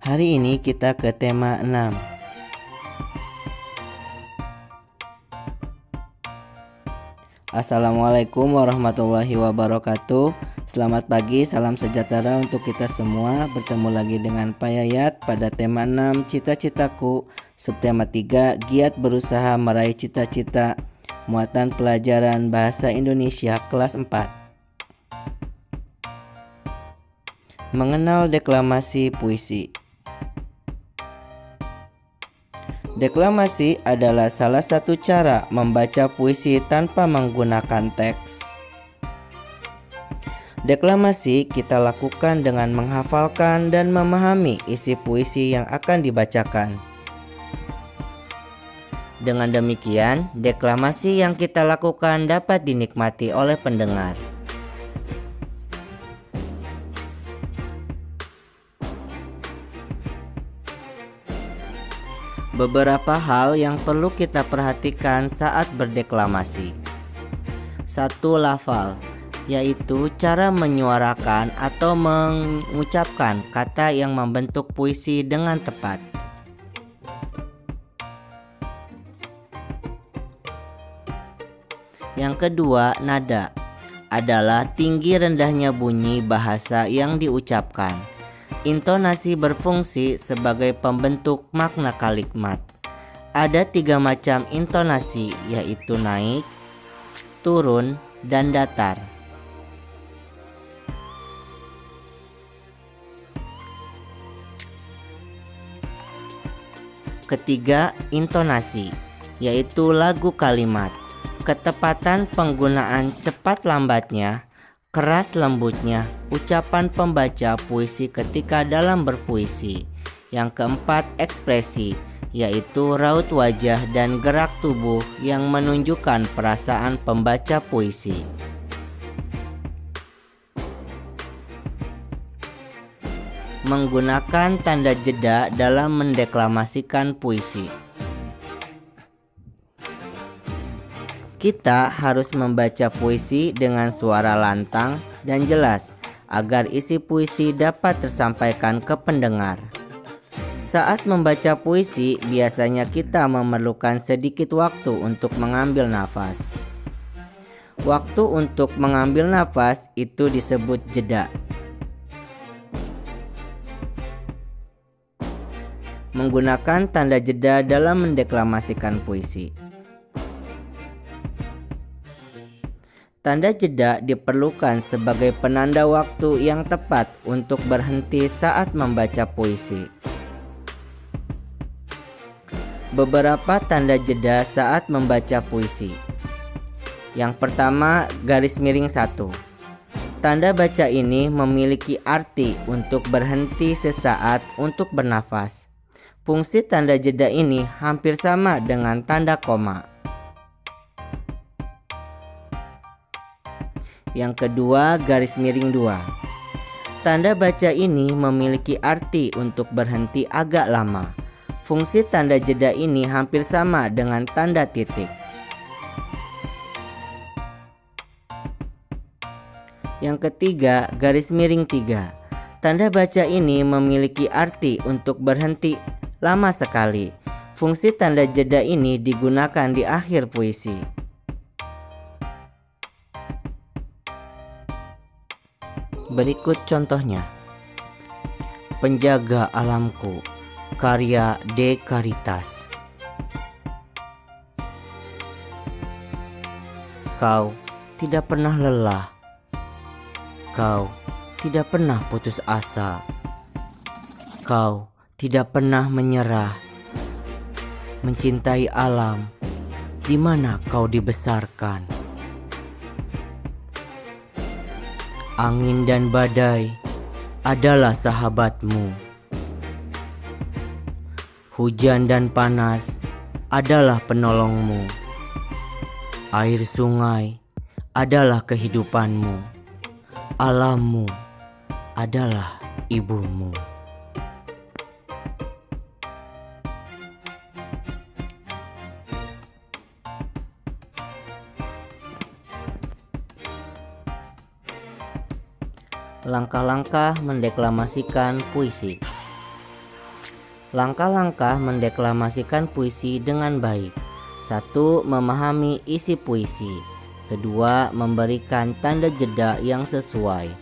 Hari ini kita ke tema 6. Assalamualaikum warahmatullahi wabarakatuh. Selamat pagi, salam sejahtera untuk kita semua. Bertemu lagi dengan Pak Yayat pada tema 6, cita-citaku. Subtema 3, giat berusaha meraih cita-cita. Muatan pelajaran Bahasa Indonesia kelas 4. Mengenal deklamasi puisi. Deklamasi adalah salah satu cara membaca puisi tanpa menggunakan teks. Deklamasi kita lakukan dengan menghafalkan dan memahami isi puisi yang akan dibacakan. Dengan demikian, deklamasi yang kita lakukan dapat dinikmati oleh pendengar. Beberapa hal yang perlu kita perhatikan saat berdeklamasi. 1. Lafal, yaitu cara menyuarakan atau mengucapkan kata yang membentuk puisi dengan tepat. Yang kedua, nada, adalah tinggi rendahnya bunyi bahasa yang diucapkan. Intonasi berfungsi sebagai pembentuk makna kalimat. Ada 3 macam intonasi, yaitu naik, turun, dan datar. Ketiga, intonasi, yaitu lagu kalimat. Ketepatan penggunaan cepat lambatnya, keras lembutnya, ucapan pembaca puisi ketika dalam berpuisi. Yang keempat, ekspresi, yaitu raut wajah dan gerak tubuh yang menunjukkan perasaan pembaca puisi. Menggunakan tanda jeda dalam mendeklamasikan puisi. Kita harus membaca puisi dengan suara lantang dan jelas agar isi puisi dapat tersampaikan ke pendengar. Saat membaca puisi, biasanya kita memerlukan sedikit waktu untuk mengambil nafas. Waktu untuk mengambil nafas itu disebut jeda. Menggunakan tanda jeda dalam mendeklamasikan puisi. Tanda jeda diperlukan sebagai penanda waktu yang tepat untuk berhenti saat membaca puisi. Beberapa tanda jeda saat membaca puisi. Yang pertama, garis miring 1. Tanda baca ini memiliki arti untuk berhenti sesaat untuk bernafas. Fungsi tanda jeda ini hampir sama dengan tanda koma. Yang kedua, garis miring 2. Tanda baca ini memiliki arti untuk berhenti agak lama. Fungsi tanda jeda ini hampir sama dengan tanda titik. Yang ketiga, garis miring 3. Tanda baca ini memiliki arti untuk berhenti lama sekali. Fungsi tanda jeda ini digunakan di akhir puisi. Berikut contohnya. Penjaga alamku, karya D. Caritas. Kau tidak pernah lelah. Kau tidak pernah putus asa. Kau tidak pernah menyerah. Mencintai alam di mana kau dibesarkan. Angin dan badai adalah sahabatmu. Hujan dan panas adalah penolongmu. Air sungai adalah kehidupanmu. Alammu adalah ibumu. Langkah-langkah mendeklamasikan puisi. Langkah-langkah mendeklamasikan puisi dengan baik. 1. Memahami isi puisi. 2. Memberikan tanda jeda yang sesuai.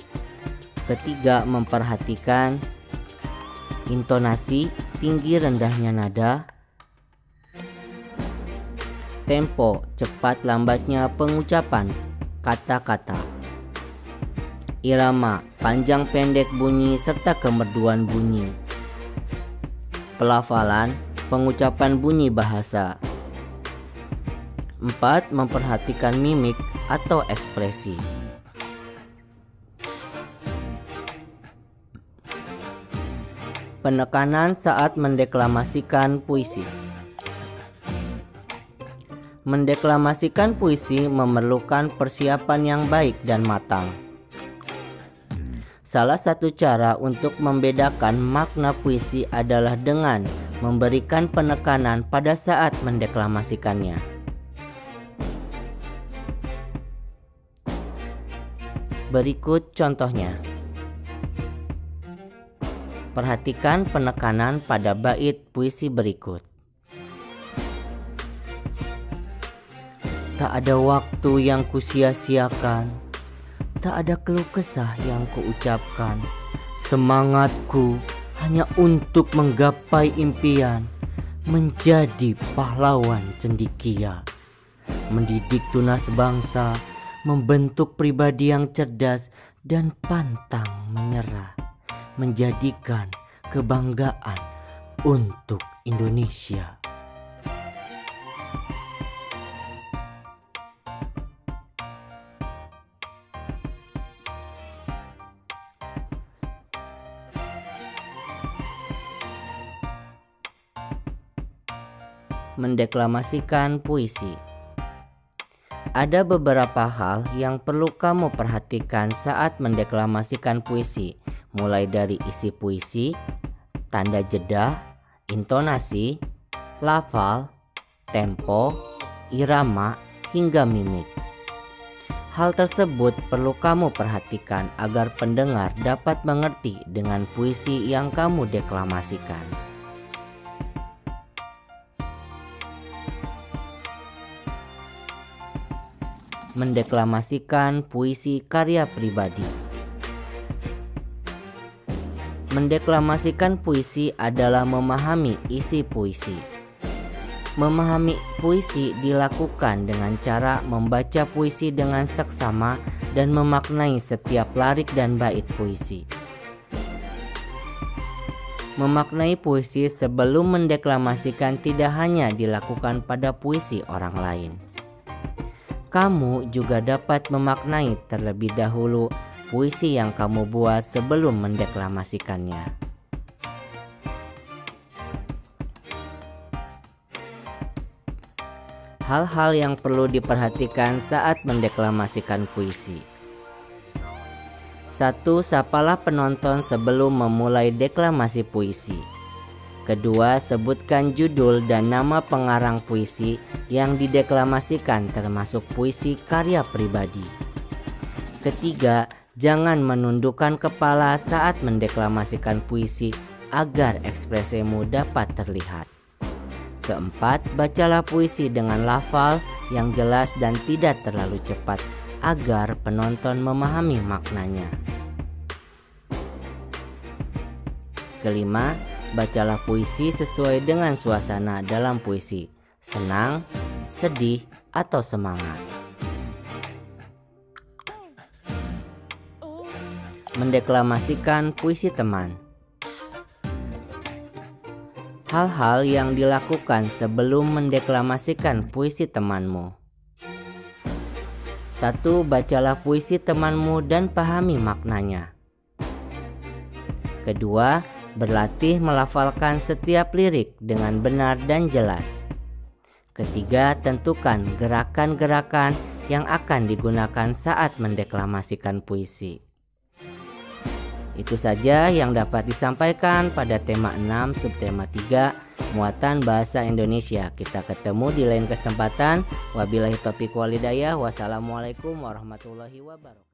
3. Memperhatikan intonasi, tinggi rendahnya nada, tempo, cepat lambatnya pengucapan kata-kata, irama, panjang pendek bunyi serta kemerduan bunyi, pelafalan, pengucapan bunyi bahasa. 4. Memperhatikan mimik atau ekspresi. Penekanan saat mendeklamasikan puisi. Mendeklamasikan puisi memerlukan persiapan yang baik dan matang. Salah satu cara untuk membedakan makna puisi adalah dengan memberikan penekanan pada saat mendeklamasikannya. Berikut contohnya. Perhatikan penekanan pada bait puisi berikut. Tak ada waktu yang kusia-siakan, tak ada keluh kesah yang kuucapkan. Semangatku hanya untuk menggapai impian, menjadi pahlawan cendekia, mendidik tunas bangsa, membentuk pribadi yang cerdas dan pantang menyerah, menjadikan kebanggaan untuk Indonesia. Mendeklamasikan puisi. Ada beberapa hal yang perlu kamu perhatikan saat mendeklamasikan puisi, mulai dari isi puisi, tanda jeda, intonasi, lafal, tempo, irama, hingga mimik. Hal tersebut perlu kamu perhatikan agar pendengar dapat mengerti dengan puisi yang kamu deklamasikan. Mendeklamasikan puisi karya pribadi. Mendeklamasikan puisi adalah memahami isi puisi. Memahami puisi dilakukan dengan cara membaca puisi dengan seksama dan memaknai setiap lirik dan bait puisi. Memaknai puisi sebelum mendeklamasikan tidak hanya dilakukan pada puisi orang lain. Kamu juga dapat memaknai terlebih dahulu puisi yang kamu buat sebelum mendeklamasikannya. Hal-hal yang perlu diperhatikan saat mendeklamasikan puisi. 1. Sapalah penonton sebelum memulai deklamasi puisi. 2. Sebutkan judul dan nama pengarang puisi yang dideklamasikan termasuk puisi karya pribadi. 3. Jangan menundukkan kepala saat mendeklamasikan puisi agar ekspresimu dapat terlihat. 4. Bacalah puisi dengan lafal yang jelas dan tidak terlalu cepat agar penonton memahami maknanya. 5. Bacalah puisi sesuai dengan suasana dalam puisi, senang, sedih, atau semangat. Mendeklamasikan puisi teman. Hal-hal yang dilakukan sebelum mendeklamasikan puisi temanmu. 1. Bacalah puisi temanmu dan pahami maknanya. 2. Berlatih melafalkan setiap lirik dengan benar dan jelas. 3. Tentukan gerakan-gerakan yang akan digunakan saat mendeklamasikan puisi. Itu saja yang dapat disampaikan pada tema 6 subtema 3 muatan bahasa Indonesia. Kita ketemu di lain kesempatan. Wabillahi taufiq wal hidayah. Wassalamualaikum warahmatullahi wabarakatuh.